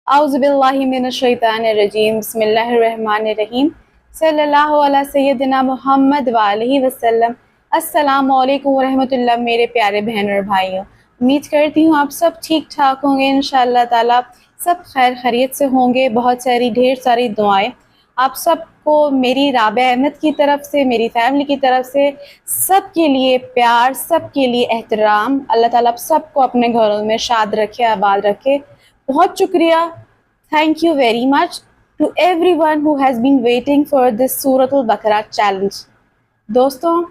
औज़ुबिल्लाहिमिनश्शैतानिर्रजीम बिस्मिल्लाहिर्रहमानिर्रहीम सल्लल्लाहु अला सय्यदिना मुहम्मद व आलिहि वसल्लम। अस्सलामु अलैकुम वरहमतुल्लाह। मेरे प्यारे बहन और भाइयों, उम्मीद करती हूँ आप सब ठीक ठाक होंगे। इंशाअल्लाह ताला सब खैर खैरियत से होंगे। बहुत सारी ढेर सारी दुआएं आप सबको मेरी राबिया अहमद की तरफ से, मेरी फैमिली की तरफ से, सबके लिए प्यार, सबके लिए एहतराम। अल्लाह ताला आप सबको अपने घरों में शाद रखे, आबाद रखे। बहुत शुक्रिया, thank you very much to everyone who has been waiting for this सूरतुल बकरा चैलेंज। दोस्तों,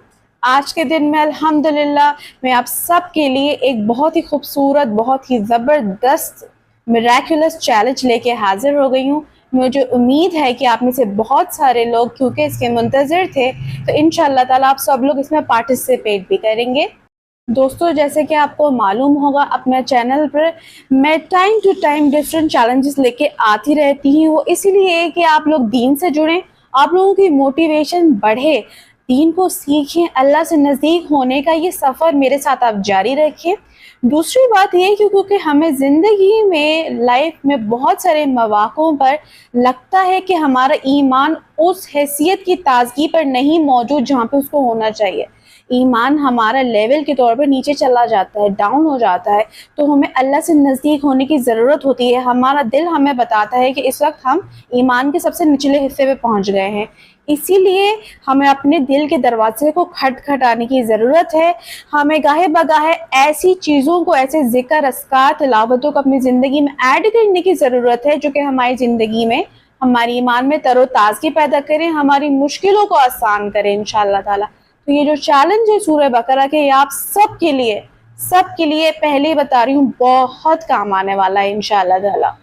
आज के दिन में अल्हम्दुलिल्लाह मैं आप सब के लिए एक बहुत ही खूबसूरत, बहुत ही ज़बरदस्त मिरेकुलस चैलेंज लेके हाजिर हो गई हूँ। मुझे उम्मीद है कि आप में से बहुत सारे लोग क्योंकि इसके मुंतज़िर थे, तो इंशाअल्लाह ताला आप सब लोग इसमें पार्टिसिपेट भी करेंगे। दोस्तों, जैसे कि आपको मालूम होगा, अपने चैनल पर मैं time to time different challenges लेके आती रहती हूँ, इसीलिए कि आप लोग दीन से जुड़ें, आप लोगों की मोटिवेशन बढ़े, दीन को सीखें, अल्लाह से नज़दीक होने का ये सफ़र मेरे साथ आप जारी रखें। दूसरी बात ये कि क्योंकि हमें ज़िंदगी में, लाइफ में बहुत सारे मौक़ों पर लगता है कि हमारा ईमान उस हैसियत की ताज़गी पर नहीं मौजूद जहाँ पे उसको होना चाहिए। ईमान हमारा लेवल के तौर पर नीचे चला जाता है, डाउन हो जाता है, तो हमें अल्लाह से नज़दीक होने की ज़रूरत होती है। हमारा दिल हमें बताता है कि इस वक्त हम ईमान के सबसे निचले हिस्से पे पहुंच गए हैं, इसीलिए हमें अपने दिल के दरवाजे को खटखटाने की ज़रूरत है। हमें गाहे बगाहे ऐसी चीज़ों को, ऐसे ज़िक्र, अस्कार, तिलावतों को अपनी ज़िंदगी में ऐड करने की ज़रूरत है जो कि हमारी ज़िंदगी में, हमारी ईमान में तरोताज़गी पैदा करें, हमारी मुश्किलों को आसान करें इंशाअल्लाह ताला। तो ये जो चैलेंज है सूरह बकरा के, ये आप सबके लिए पहले ही बता रही हूँ, बहुत काम आने वाला है इंशाअल्लाह ताला।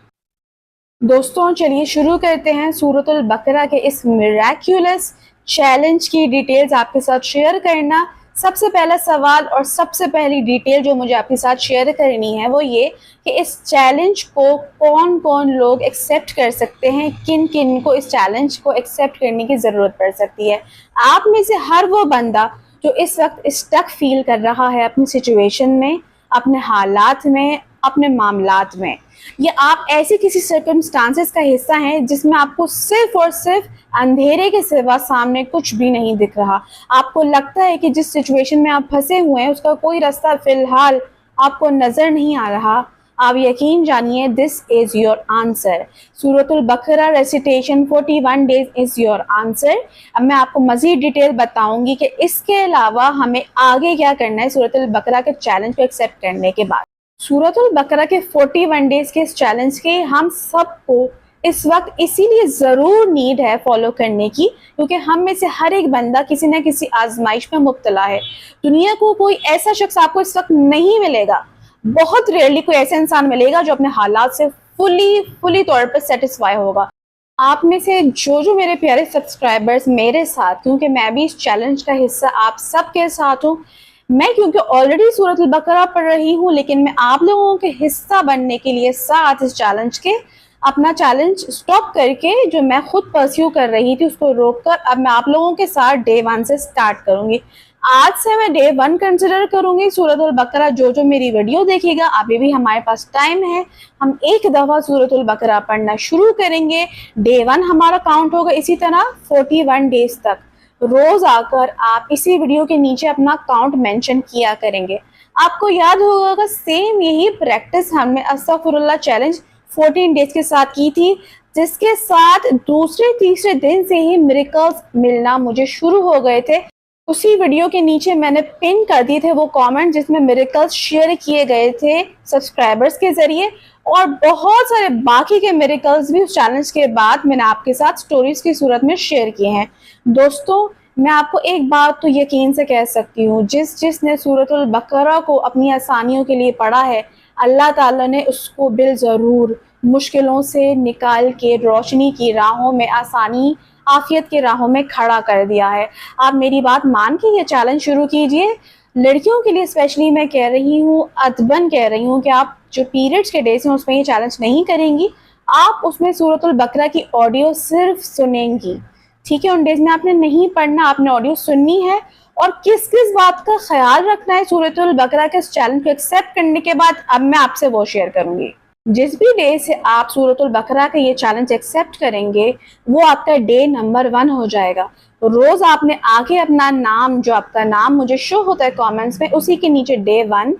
दोस्तों, चलिए शुरू करते हैं सूरतुल बकरा के इस मिरेकुलस चैलेंज की डिटेल्स आपके साथ शेयर करना। सबसे पहला सवाल और सबसे पहली डिटेल जो मुझे आपके साथ शेयर करनी है वो ये कि इस चैलेंज को कौन कौन लोग एक्सेप्ट कर सकते हैं, किन किन को इस चैलेंज को एक्सेप्ट करने की ज़रूरत पड़ सकती है। आप में से हर वो बंदा जो इस वक्त स्टक फील कर रहा है अपनी सिचुएशन में, अपने हालात में, अपने मामलात में, या आप ऐसे किसी सर्कमस्टांसेस का हिस्सा हैं जिसमें आपको सिर्फ और सिर्फ अंधेरे के सिवा सामने कुछ भी नहीं दिख रहा। आपको लगता है कि जिस सिचुएशन में आप फंसे हुए हैं उसका कोई रास्ता फिलहाल आपको नज़र नहीं आ रहा। आप यकीन जानिए, दिस इज़ योर आंसर। सूरतुल बकरा recitation 41 days is your answer. अब मैं आपको मज़ीद डिटेल बताऊंगी कि इसके अलावा हमें आगे क्या करना है सूरतुल बकरा के चैलेंज को एक्सेप्ट करने के बाद। सूरतुल बकरा के 41 डेज के इस चैलेंज के हम सबको इस वक्त इसीलिए ज़रूर नीड है फॉलो करने की क्योंकि हम में से हर एक बंदा किसी न किसी आजमाइश में मुब्तला है। दुनिया को कोई ऐसा शख्स आपको इस वक्त नहीं मिलेगा, बहुत रेयरली कोई ऐसा इंसान मिलेगा जो अपने हालात से फुली तौर पर सेटिस्फाई होगा। आप में से जो मेरे प्यारे सब्सक्राइबर्स मेरे साथ, क्योंकि मैं भी इस चैलेंज का हिस्सा आप सबके साथ हूँ, मैं क्योंकि ऑलरेडी सूरतुल बकरा पढ़ रही हूँ, लेकिन मैं आप लोगों के हिस्सा बनने के लिए साथ इस चैलेंज के अपना चैलेंज स्टॉप करके जो मैं खुद परस्यू कर रही थी उसको रोककर अब मैं आप लोगों के साथ डे 1 से स्टार्ट करूंगी। आज से मैं डे 1 कंसिडर करूंगी सूरतुल बकरा। जो मेरी वीडियो देखेगा, अभी भी हमारे पास टाइम है, हम एक दफ़ा सूरतुल बकरा पढ़ना शुरू करेंगे। डे 1 हमारा काउंट होगा इसी तरह 41 डेज तक। रोज आकर आप इसी वीडियो के नीचे अपना काउंट मेंशन किया करेंगे। आपको याद होगा सेम यही प्रैक्टिस हमने अस्तगफुरुल्लाह चैलेंज 14 डेज के साथ की थी, जिसके साथ दूसरे तीसरे दिन से ही मिरेकल्स मिलना मुझे शुरू हो गए थे। उसी वीडियो के नीचे मैंने पिन कर दिए थे वो कमेंट जिसमें मिरेकल्स शेयर किए गए थे सब्सक्राइबर्स के जरिए, और बहुत सारे बाकी के मिरेकल्स भी उस चैलेंज के बाद मैंने आपके साथ स्टोरीज की सूरत में शेयर किए हैं। दोस्तों, मैं आपको एक बात तो यकीन से कह सकती हूँ, जिसने सूरतुल बकरा को अपनी आसानियों के लिए पढ़ा है, अल्लाह ताला ने उसको बिल ज़रूर मुश्किलों से निकाल के रोशनी की राहों में, आसानी आफियत के राहों में खड़ा कर दिया है। आप मेरी बात मान के ये चैलेंज शुरू कीजिए। लड़कियों के लिए स्पेशली मैं कह रही हूँ, अदबन कह रही हूँ कि आप जो पीरियड्स के डेज हैं उसमें ये चैलेंज नहीं करेंगी, आप उसमें सूरतुल बकरा की ऑडियो सिर्फ सुनेंगी, ठीक है। उन डेज में आपने नहीं पढ़ना, आपने ऑडियो सुननी है। और किस किस बात का ख्याल रखना है सूरतुल बकरा के इस चैलेंज को एक्सेप्ट करने के बाद, अब मैं आपसे वो शेयर करूंगी। जिस भी डे से आप सूरतुल बकरा का ये चैलेंज एक्सेप्ट करेंगे वो आपका डे नंबर 1 हो जाएगा। रोज आपने आगे अपना नाम, जो आपका नाम मुझे शो होता है कमेंट्स में, उसी के नीचे डे 1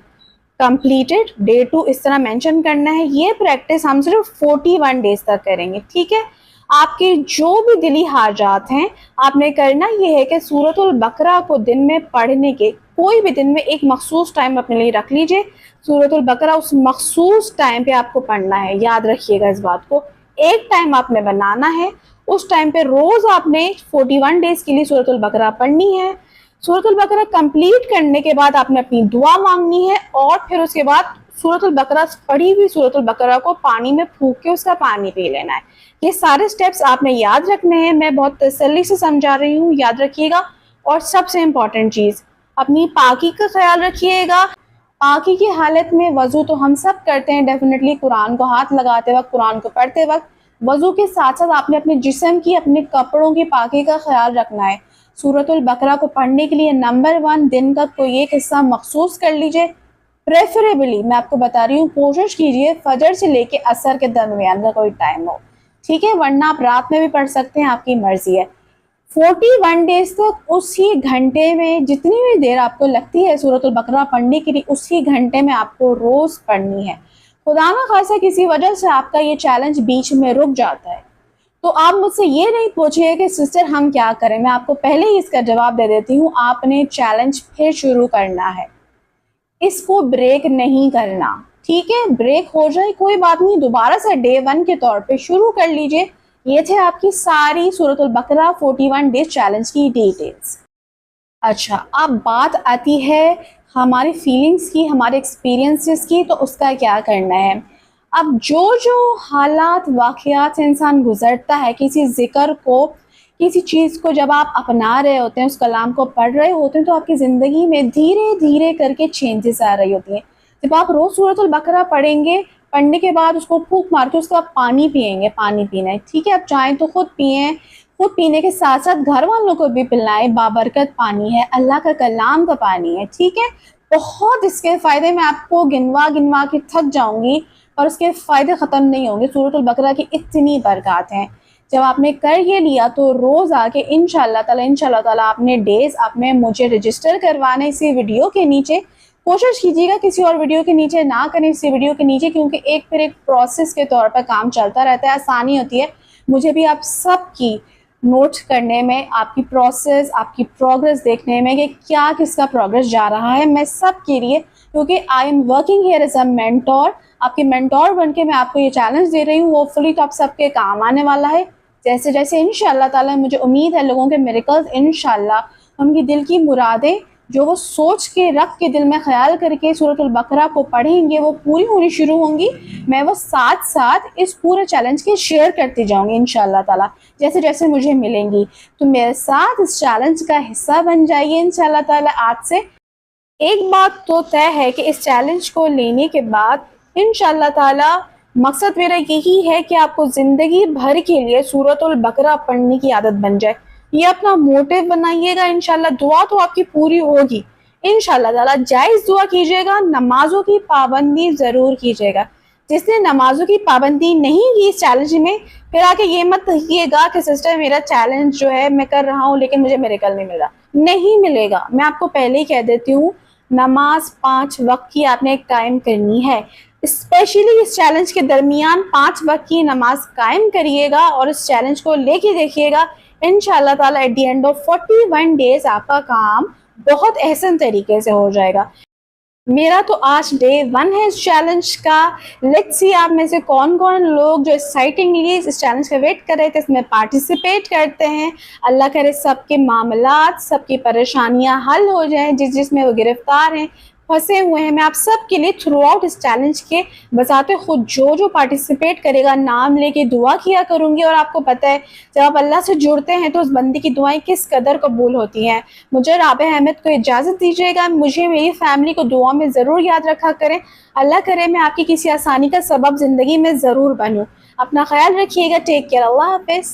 कंप्लीटेड, डे 2 इस तरह मेंशन करना है। ये प्रैक्टिस हम सिर्फ 41 डेज तक करेंगे, ठीक है। आपके जो भी दिली हाजात हैं, आपने करना ये है कि सूरतुल बकरा को दिन में पढ़ने के कोई भी दिन में एक मखसूस टाइम अपने लिए रख लीजिए। सूरतुल बकरा उस मखसूस टाइम पे आपको पढ़ना है, याद रखिएगा इस बात को। एक टाइम आपने बनाना है, उस टाइम पे रोज आपने 41 डेज के लिए सूरतुल बकरा पढ़नी है। सूरतुल बकरा कंप्लीट करने के बाद आपने अपनी दुआ मांगनी है और फिर उसके बाद सूरतुल बकरा, पढ़ी हुई सूरतुल बकरा को पानी में फूंक के उसका पानी पी लेना है। ये सारे स्टेप्स आपने याद रखने हैं, मैं बहुत तसल्ली से समझा रही हूँ, याद रखिएगा। और सबसे इम्पॉर्टेंट चीज़, अपनी पाकी का ख्याल रखिएगा। पाकी की हालत में वज़ू तो हम सब करते हैं डेफिनेटली, कुरान को हाथ लगाते वक्त, कुरान को पढ़ते वक्त। वज़ू के साथ साथ आपने अपने जिस्म की, अपने कपड़ों की पाकी का ख्याल रखना है। सूरतुल बकरा को पढ़ने के लिए नंबर 1 दिन का कोई एक हिस्सा मखसूस कर लीजिए। प्रेफरेबली मैं आपको बता रही हूँ, कोशिश कीजिए फजर से लेके असर के दरमियान का कोई टाइम हो, ठीक है, वरना आप रात में भी पढ़ सकते हैं, आपकी मर्जी है। 41 डेज तक उसी घंटे में, जितनी भी देर आपको लगती है सूरतुल बकरा पढ़ने के लिए, उसी घंटे में आपको रोज पढ़नी है। खुदा ना खासा किसी वजह से आपका ये चैलेंज बीच में रुक जाता है तो आप मुझसे ये नहीं पूछिए कि सिस्टर हम क्या करें, मैं आपको पहले ही इसका जवाब दे देती हूँ। आपने चैलेंज फिर शुरू करना है, इसको ब्रेक नहीं करना, ठीक है। ब्रेक हो जाए कोई बात नहीं, दोबारा से डे 1 के तौर पे शुरू कर लीजिए। ये थे आपकी सारी सूरतुल बकरा 41 डेज चैलेंज की डिटेल्स। अच्छा, अब बात आती है हमारी फीलिंग्स की, हमारे एक्सपीरियंसेस की, तो उसका क्या करना है। अब जो जो हालात वाक़यात से इंसान गुजरता है, किसी ज़िक्र को, किसी चीज़ को जब आप अपना रहे होते हैं, उस कलाम को पढ़ रहे होते हैं, तो आपकी ज़िंदगी में धीरे धीरे करके चेंजेस आ रही होती हैं। जब आप रोज़ सूरतुल बकरा पढ़ेंगे, पढ़ने के बाद उसको फूंक मार के उसका पानी पिएंगे, पानी पीना है, ठीक है। आप चाहें तो खुद पिएं, खुद पीने के साथ साथ घर वालों को भी पिलाएं। बाबरकत पानी है, अल्लाह का कलाम का पानी है, ठीक है। बहुत इसके फ़ायदे मैं आपको गिनवा गिनवा के थक जाऊंगी और इसके फ़ायदे ख़त्म नहीं होंगे। सूरतुल बकरा की इतनी बरकत हैं। जब आपने कर ये लिया तो रोज़ आके इंशाअल्लाह ताला आपने डेज़ आपने मुझे रजिस्टर करवाना है इसी वीडियो के नीचे। कोशिश कीजिएगा किसी और वीडियो के नीचे ना करें, इसी वीडियो के नीचे, क्योंकि एक फिर एक प्रोसेस के तौर पर काम चलता रहता है, आसानी होती है। मुझे भी आप सबकी नोट करने में, आपकी प्रोसेस, आपकी प्रोग्रेस देखने में कि क्या किसका प्रोग्रेस जा रहा है, मैं सब के लिए, क्योंकि I am working here as a mentor, आपके मेंटोर बन के मैं आपको ये चैलेंज दे रही हूँ। होपफुली तो आप सबके काम आने वाला है। जैसे जैसे इंशाअल्लाह ताला मुझे उम्मीद है लोगों के मिरेकल्स, इंशाअल्लाह उनकी दिल की मुरादें जो वो सोच के रख के दिल में ख्याल करके सूरतुल बकरा को पढ़ेंगे वो पूरी होनी शुरू होंगी। मैं वो साथ साथ इस पूरे चैलेंज के शेयर करती जाऊंगी इंशाअल्लाह ताला, जैसे जैसे मुझे मिलेंगी। तो मेरे साथ इस चैलेंज का हिस्सा बन जाइए इंशाअल्लाह ताला आज से। एक बात तो तय है कि इस चैलेंज को लेने के बाद इंशाअल्लाह ताला मकसद मेरा यही है कि आपको ज़िंदगी भर के लिए सूरतुल बकरा पढ़ने की आदत बन जाए। ये अपना मोटिव बनाइएगा इंशाल्लाह। दुआ तो आपकी पूरी होगी इंशाल्लाह ताला। जायज़ दुआ कीजिएगा, नमाजों की पाबंदी ज़रूर कीजिएगा। जिसने नमाजों की पाबंदी नहीं की इस चैलेंज में, फिर आके ये मत कहिएगा कि सिस्टर मेरा चैलेंज जो है मैं कर रहा हूँ लेकिन मुझे मिरेकल नहीं मिला। नहीं मिलेगा, मैं आपको पहले ही कह देती हूँ। नमाज 5 वक्त की आपने एक टाइम करनी है। स्पेशली इस चैलेंज के दरमियान 5 वक्त की नमाज कायम करिएगा और इस चैलेंज को लेके देखिएगा। इंशाअल्लाह ताला at the end of 41 days आपका काम बहुत एहसन तरीके से हो जाएगा। मेरा तो आज डे 1 है इस चैलेंज का। लेट्स सी आप में से कौन कौन लोग जो एक्साइटिंगली इस चैलेंज का वेट कर रहे थे इसमें पार्टिसिपेट करते हैं। अल्लाह करे सबके मामलात, सबकी परेशानियां हल हो जाएं, जिसमें वो गिरफ्तार हैं, फंसे हुए हैं। मैं आप सब के लिए थ्रू आउट इस चैलेंज के बजाते खुद जो पार्टिसिपेट करेगा नाम लेके दुआ किया करूंगी। और आपको पता है जब आप अल्लाह से जुड़ते हैं तो उस बंदी की दुआएं किस कदर कबूल होती हैं। मुझे राबे अहमद को इजाज़त दीजिएगा। मुझे मेरी फैमिली को दुआ में ज़रूर याद रखा करें। अल्लाह करे मैं आपकी किसी आसानी का सबब ज़िंदगी में ज़रूर बनूँ। अपना ख्याल रखिएगा। Take care. अल्लाह हाफिज़।